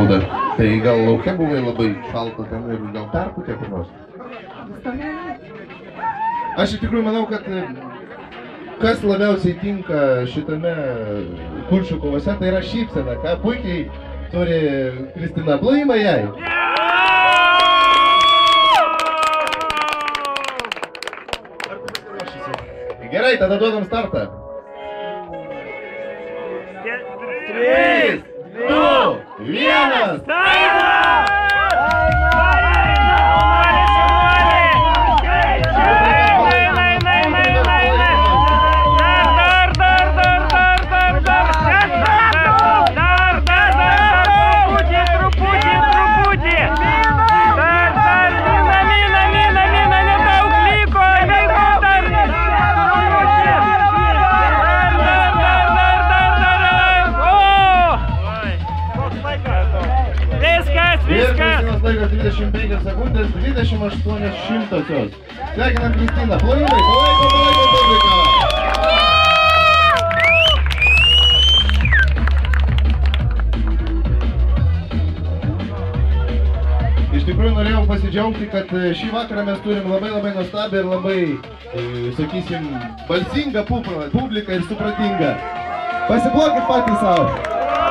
skauda. Tai gal lauke buvai labai šalta ten ir gal perpūtė kur nors? Aš iš tikrųjų manau, kad kas labiausiai tinka šitame kuršių kovose, tai yra šypsena, ką puikiai turi Kristina. Plojimai jai! Gerai, tada duodam startą. 3, 2, 1, startas! Laikas 25 sekundės, 28 šimtosios. Sveikinam Kristiną. Plojimai, palaiko publiką. Iš tikrųjų norėjau pasidžiaugti, kad šį vakarą mes turim labai nuostabią ir labai, sakysim, balsingą publiką ir supratingą. Pasiplokit patys savo.